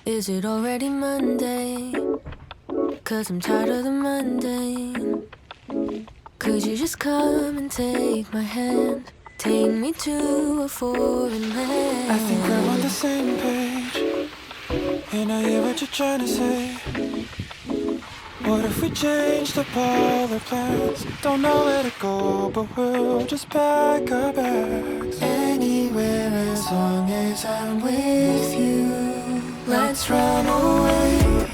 Is it already Monday? 'Cause I'm tired of the mundane. Could you just come and take my hand? Take me to a foreign land. I think we're on the same page, and I hear what you're trying to say. What if we changed up all our plans? Don't know where to go, but we'll just pack our bags. Anywhere as long as I'm with you. Let's run away.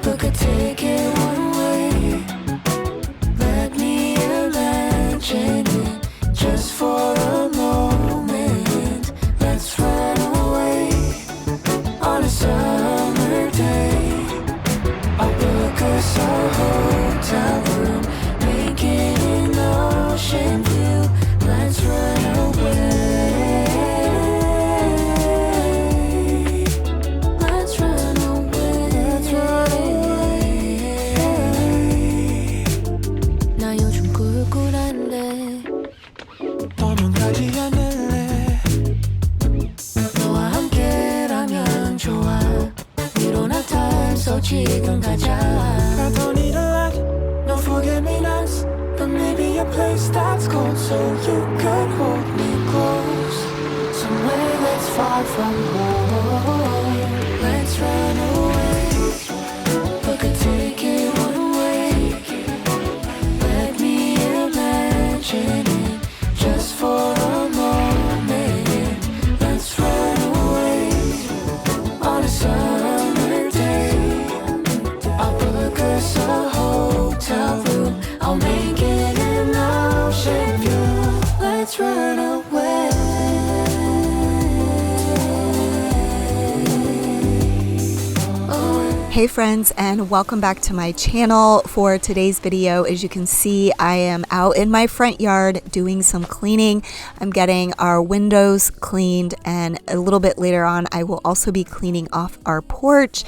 Book a ticket one way. Let me imagine it just for a moment. Let's run away on a summer day. I'll book us a hotel room, make it an ocean view. Let's run away. Let's run away. Let's run away. 나 요즘 꿀꿀한데 너는 가지 않을래? 너와 함께라면 좋아. We don't have time, so 지금 가자. I don't need a lot, no forget-me-nots, but maybe a place that's cold so you could hold me close. Somewhere that's far from home. Let's run away. Book a ticket one way. Let me imagine it just for a moment. Let's run away on a summer day. I'll book us a hotel room. I'll make it an ocean view. Let's run away. Hey friends, and welcome back to my channel. For today's video, as you can see, I am out in my front yard doing some cleaning. I'm getting our windows cleaned, and a little bit later on I will also be cleaning off our porch.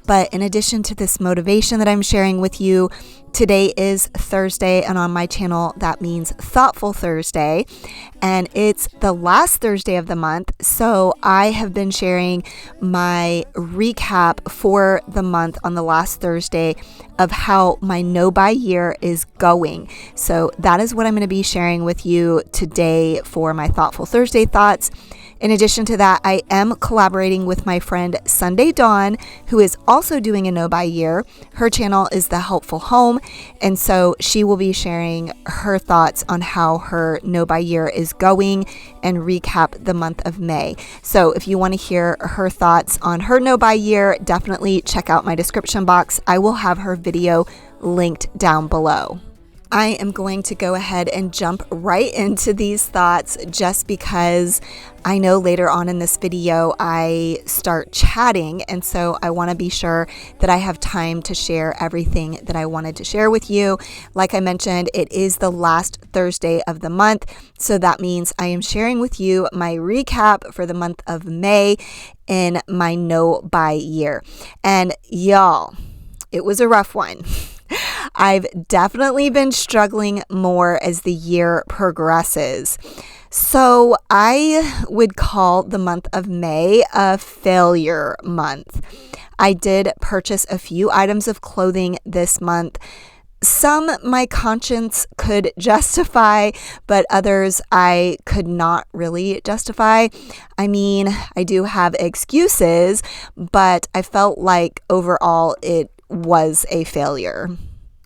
But in addition to this motivation that I'm sharing with you, today is Thursday, and on my channel that means Thoughtful Thursday, and it's the last Thursday of the month, so I have been sharing my recap for the month on the last Thursday of how my no-buy year is going. So that is what I'm going to be sharing with you today for my Thoughtful Thursday thoughts. In addition to that, I am collaborating with my friend Sunday Dawn, who is also doing a no-buy year. Her channel is The Helpful Home, and so she will be sharing her thoughts on how her no-buy year is going and recap the month of May. So if you want to hear her thoughts on her no-buy year, definitely check out my description box. I will have her video linked down below. I am going to go ahead and jump right into these thoughts just because I know later on in this video I start chatting, and so I want to be sure that I have time to share everything that I wanted to share with you. Like I mentioned, it is the last Thursday of the month, so that means I am sharing with you my recap for the month of May in my no-buy year. And y'all, it was a rough one. I've definitely been struggling more as the year progresses. So I would call the month of May a failure month. I did purchase a few items of clothing this month. Some my conscience could justify, but others I could not really justify. I mean, I do have excuses, but I felt like overall it was a failure.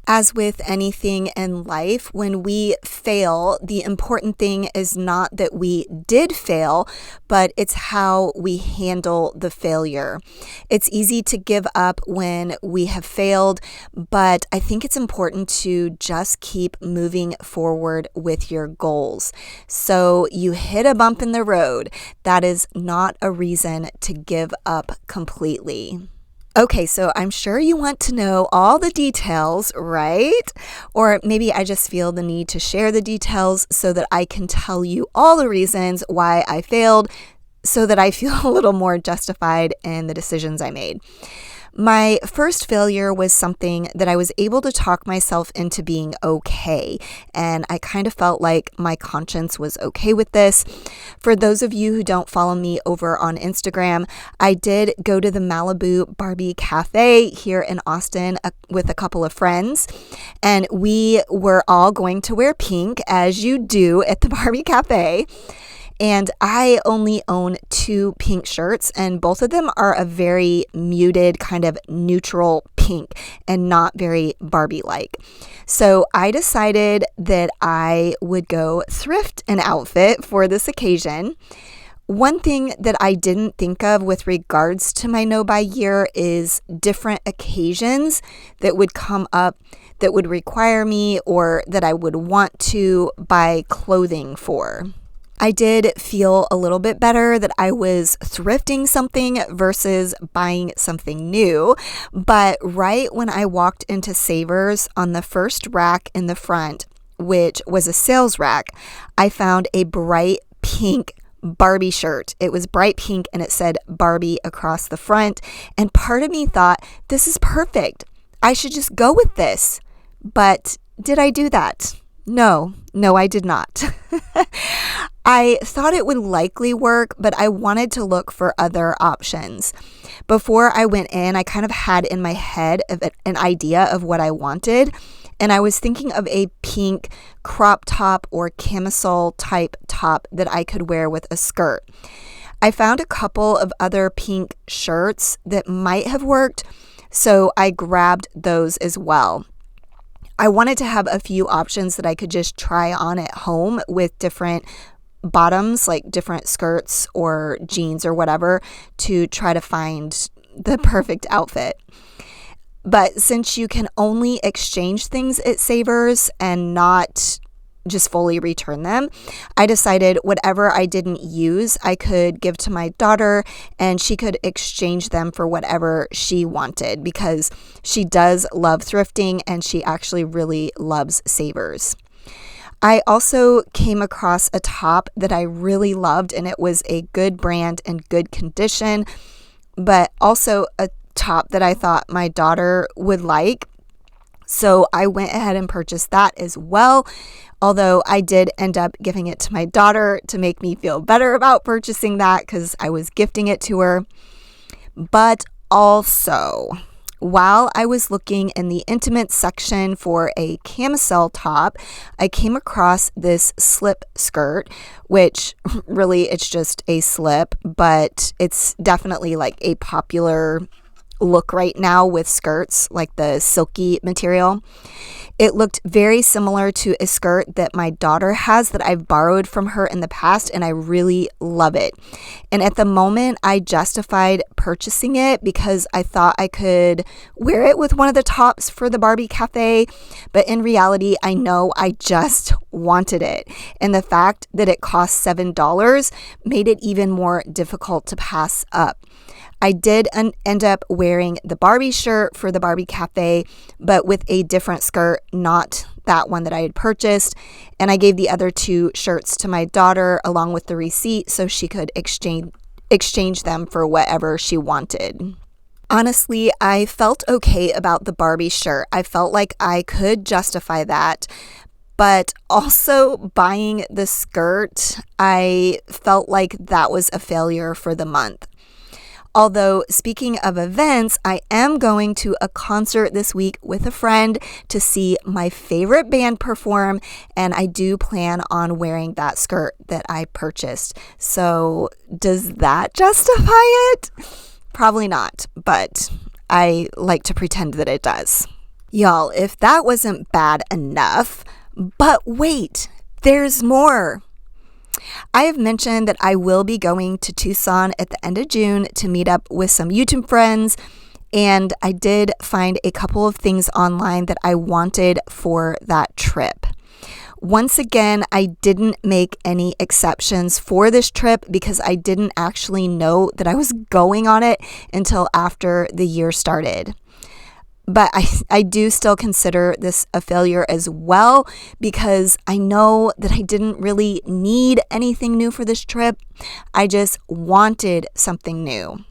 As with anything in life, when we fail, the important thing is not that we did fail, but it's how we handle the failure. It's easy to give up when we have failed, but I think it's important to just keep moving forward with your goals. So you hit a bump in the road. That is not a reason to give up completely. Okay, so I'm sure you want to know all the details, right? Or maybe I just feel the need to share the details so that I can tell you all the reasons why I failed. so that I feel a little more justified in the decisions I made. My first failure was something that I was able to talk myself into being okay, and I kind of felt like my conscience was okay with this. For those of you who don't follow me over on Instagram, I did go to the Malibu Barbie Cafe here in Austin with a couple of friends, and we were all going to wear pink, as you do at the Barbie Cafe. And I only own 2 pink shirts, and both of them are a very muted kind of neutral pink and not very Barbie-like. So I decided that I would go thrift an outfit for this occasion. One thing that I didn't think of with regards to my no-buy year is different occasions that would come up that would require me or that I would want to buy clothing for. I did feel a little bit better that I was thrifting something versus buying something new, but right when I walked into Savers on the first rack in the front, which was a sales rack, I found a bright pink Barbie shirt. It was bright pink and it said Barbie across the front, and part of me thought, this is perfect. I should just go with this. But did I do that? No, I did not. I thought it would likely work, but I wanted to look for other options. Before I went in, I kind of had in my head an idea of what I wanted, and I was thinking of a pink crop top or camisole type top that I could wear with a skirt. I found a couple of other pink shirts that might have worked, so I grabbed those as well. I wanted to have a few options that I could just try on at home with different bottoms, like different skirts or jeans or whatever, to try to find the perfect outfit. But since you can only exchange things at Savers and not just fully return them, I decided whatever I didn't use, I could give to my daughter and she could exchange them for whatever she wanted, because she does love thrifting and she actually really loves Savers. I also came across a top that I really loved, and it was a good brand and good condition, but also a top that I thought my daughter would like. So I went ahead and purchased that as well, although I did end up giving it to my daughter to make me feel better about purchasing that because I was gifting it to her. But also, while I was looking in the intimate section for a camisole top, I came across this slip skirt, which really it's just a slip, but it's definitely like a popular look right now with skirts, like the silky material. It looked very similar to a skirt that my daughter has that I've borrowed from her in the past, and I really love it. And at the moment, I justified purchasing it because I thought I could wear it with one of the tops for the Barbie Cafe, but in reality, I know I just wanted it. And the fact that it cost $7 made it even more difficult to pass up. I did end up wearing the Barbie shirt for the Barbie Cafe, but with a different skirt, not that one that I had purchased. And I gave the other 2 shirts to my daughter along with the receipt so she could exchange them for whatever she wanted. Honestly, I felt okay about the Barbie shirt. I felt like I could justify that. But also buying the skirt, I felt like that was a failure for the month. Although, speaking of events, I am going to a concert this week with a friend to see my favorite band perform, and I do plan on wearing that skirt that I purchased. So, does that justify it? Probably not, but I like to pretend that it does. Y'all, if that wasn't bad enough, but wait, there's more. I have mentioned that I will be going to Tucson at the end of June to meet up with some YouTube friends, and I did find a couple of things online that I wanted for that trip. Once again, I didn't make any exceptions for this trip because I didn't actually know that I was going on it until after the year started. But I do still consider this a failure as well, because I know that I didn't really need anything new for this trip. I just wanted something new.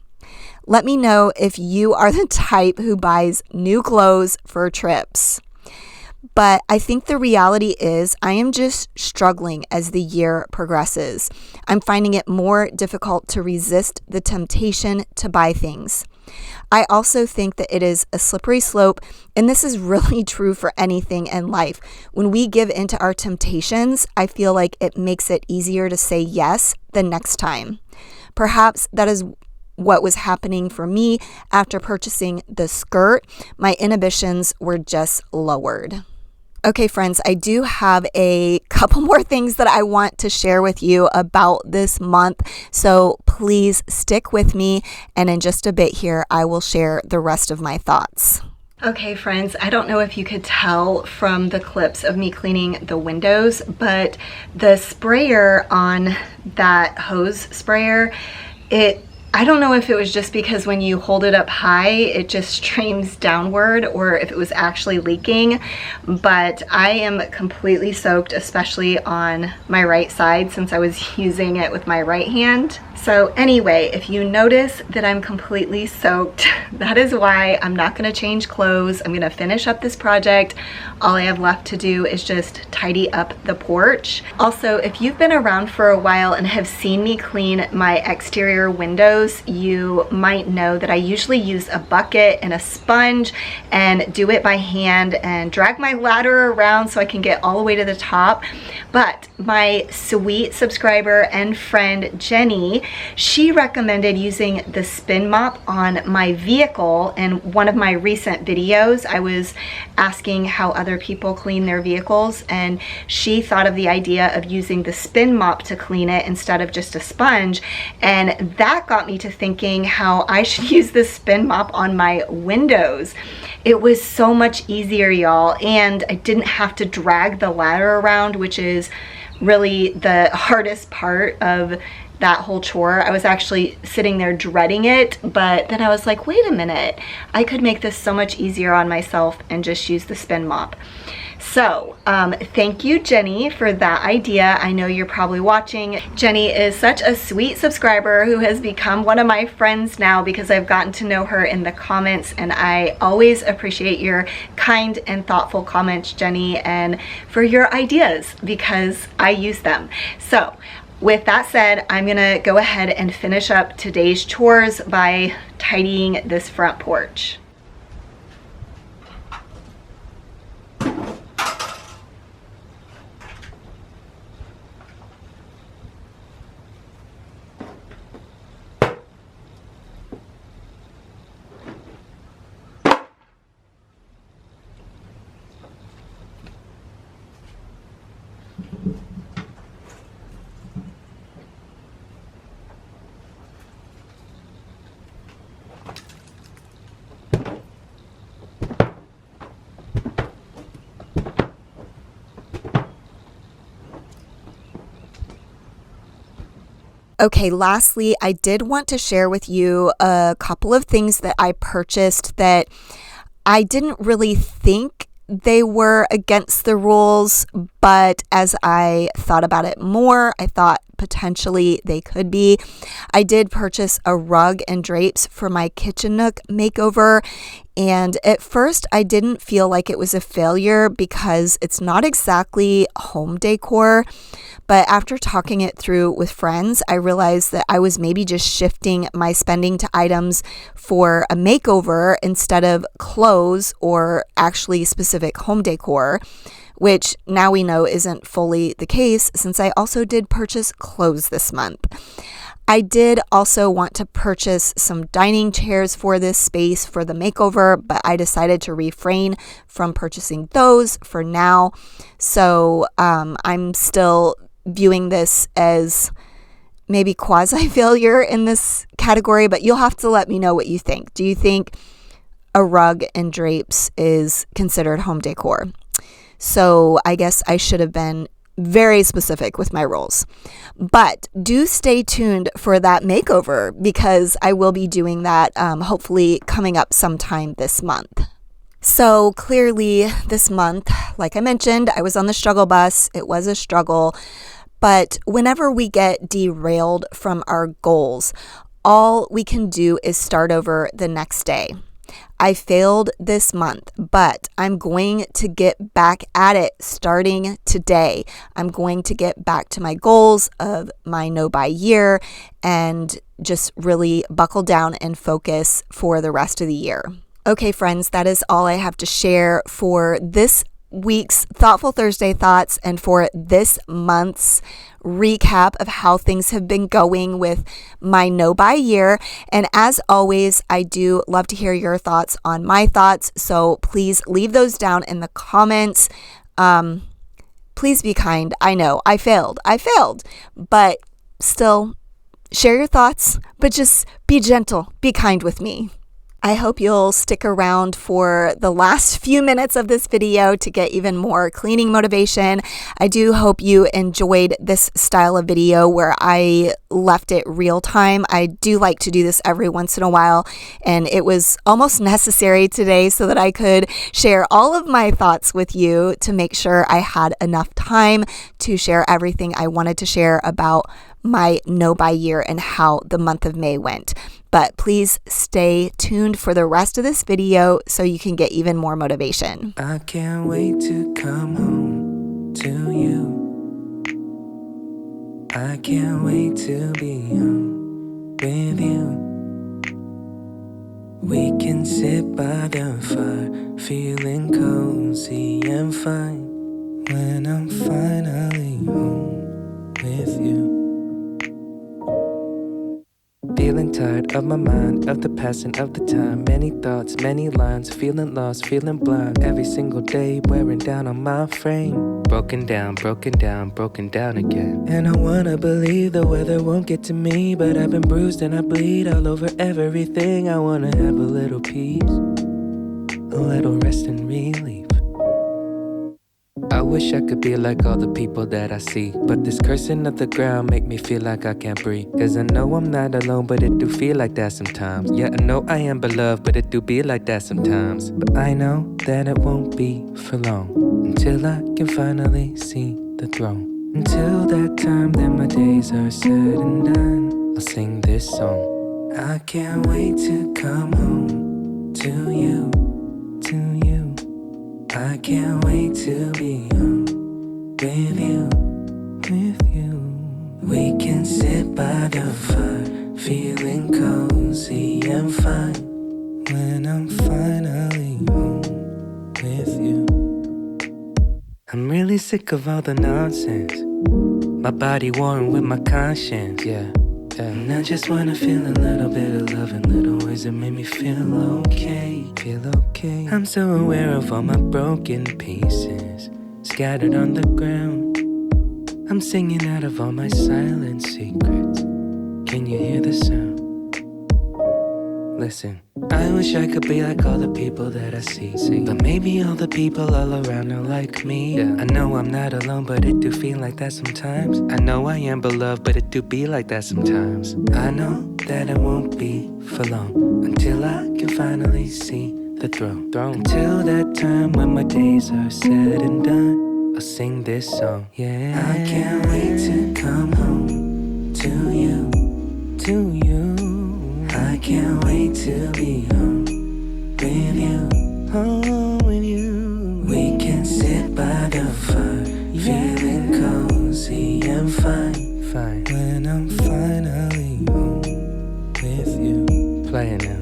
Let me know if you are the type who buys new clothes for trips. But I think the reality is I am just struggling as the year progresses. I'm finding it more difficult to resist the temptation to buy things. I also think that it is a slippery slope, and this is really true for anything in life. When we give into our temptations, I feel like it makes it easier to say yes the next time. Perhaps that is what was happening for me after purchasing the skirt. My inhibitions were just lowered. Okay, friends, I do have a couple more things that I want to share with you about this month, so please stick with me, and in just a bit here, I will share the rest of my thoughts. Okay, friends, I don't know if you could tell from the clips of me cleaning the windows, but the sprayer on that hose sprayer, I don't know if it was just because when you hold it up high, it just streams downward, or if it was actually leaking, but I am completely soaked, especially on my right side since I was using it with my right hand. So anyway, if you notice that I'm completely soaked, that is why. I'm not going to change clothes. I'm going to finish up this project. All I have left to do is just tidy up the porch. Also, if you've been around for a while and have seen me clean my exterior windows, you might know that I usually use a bucket and a sponge and do it by hand and drag my ladder around so I can get all the way to the top. But my sweet subscriber and friend Jenny, she recommended using the spin mop on my vehicle. In one of my recent videos, I was asking how other people clean their vehicles, and she thought of the idea of using the spin mop to clean it instead of just a sponge, and that got me to thinking how I should use the spin mop on my windows. It was so much easier, y'all, and I didn't have to drag the ladder around, which is really the hardest part of that whole chore. I was actually sitting there dreading it, but then I was like, wait a minute, I could make this so much easier on myself and just use the spin mop. So thank you, Jenny, for that idea. I know you're probably watching. Jenny is such a sweet subscriber who has become one of my friends now because I've gotten to know her in the comments, and I always appreciate your kind and thoughtful comments, Jenny, and for your ideas because I use them. So with that said, I'm gonna go ahead and finish up today's chores by tidying this front porch. Okay, lastly, I did want to share with you a couple of things that I purchased that I didn't really think they were against the rules, but as I thought about it more, I thought potentially they could be. I did purchase a rug and drapes for my kitchen nook makeover, and at first I didn't feel like it was a failure because it's not exactly home decor, but after talking it through with friends, I realized that I was maybe just shifting my spending to items for a makeover instead of clothes or actually specific home decor, which now we know isn't fully the case since I also did purchase clothes this month. I did also want to purchase some dining chairs for this space for the makeover, but I decided to refrain from purchasing those for now. So I'm still viewing this as maybe quasi-failure in this category, but you'll have to let me know what you think. Do you think a rug and drapes is considered home decor? So I guess I should have been very specific with my rules. But do stay tuned for that makeover because I will be doing that hopefully coming up sometime this month. So clearly this month, like I mentioned, I was on the struggle bus. It was a struggle. But whenever we get derailed from our goals, all we can do is start over the next day. I failed this month, but I'm going to get back at it starting today. I'm going to get back to my goals of my no-buy year and just really buckle down and focus for the rest of the year. Okay, friends, that is all I have to share for this week's Thoughtful Thursday Thoughts and for this month's recap of how things have been going with my no-buy year. And as always, I do love to hear your thoughts on my thoughts. So please leave those down in the comments. Please be kind. I know I failed, but still share your thoughts, but just be gentle, be kind with me. I hope you'll stick around for the last few minutes of this video to get even more cleaning motivation. I do hope you enjoyed this style of video where I left it real time. I do like to do this every once in a while, and it was almost necessary today so that I could share all of my thoughts with you to make sure I had enough time to share everything I wanted to share about my no-buy year and how the month of May went. But please stay tuned for the rest of this video so you can get even more motivation. I can't wait to come home to you. I can't wait to be home with you. We can sit by the fire, feeling cozy and fine when I'm finally home with you. Feeling tired of my mind, of the passing of the time. Many thoughts, many lines, feeling lost, feeling blind. Every single day wearing down on my frame. Broken down, broken down, broken down again. And I wanna believe the weather won't get to me, but I've been bruised and I bleed all over everything. I wanna have a little peace, a little rest and relief. I wish I could be like all the people that I see, but this cursing of the ground make me feel like I can't breathe. Cause I know I'm not alone, but it do feel like that sometimes. Yeah, I know I am beloved, but it do be like that sometimes. But I know that it won't be for long, until I can finally see the throne. Until that time that my days are said and done, I'll sing this song. I can't wait to come home to you, to you. I can't wait to be home with you, with you. We can sit by the fire, feeling cozy and fine when I'm finally home with you. I'm really sick of all the nonsense, my body worn with my conscience, yeah. And I just wanna feel a little bit of love and little words that make me feel okay, feel okay. I'm so aware of all my broken pieces scattered on the ground. I'm singing out of all my silent secrets. Can you hear the sound? Listen, I wish I could be like all the people that I see. But maybe all the people all around are like me. I know I'm not alone, but it do feel like that sometimes. I know I am beloved, but it do be like that sometimes. I know that it won't be for long, until I can finally see the throne. Until that time when my days are said and done, I'll sing this song, yeah. I can't wait to come home to you, to you. I can't wait to be home with you, home with you. We can sit by the fire, feeling cozy and fine, fine when I'm finally home with you. Play it now.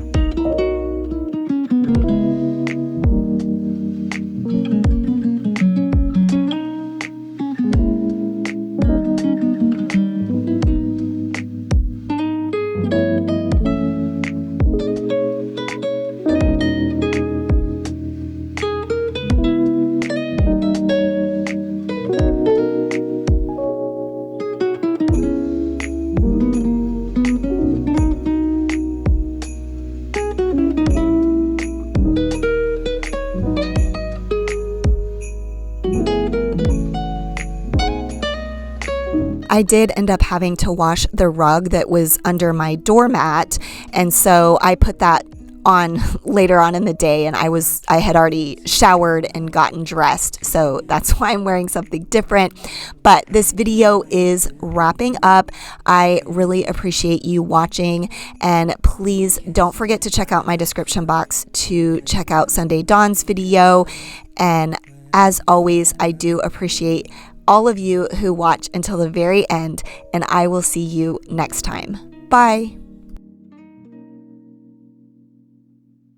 I did end up having to wash the rug that was under my doormat, and so I put that on later on in the day, and I had already showered and gotten dressed, so that's why I'm wearing something different. But this video is wrapping up. I really appreciate you watching, and please don't forget to check out my description box to check out Sunday Dawn's video. And as always, I do appreciate all of you who watch until the very end, and I will see you next time. Bye.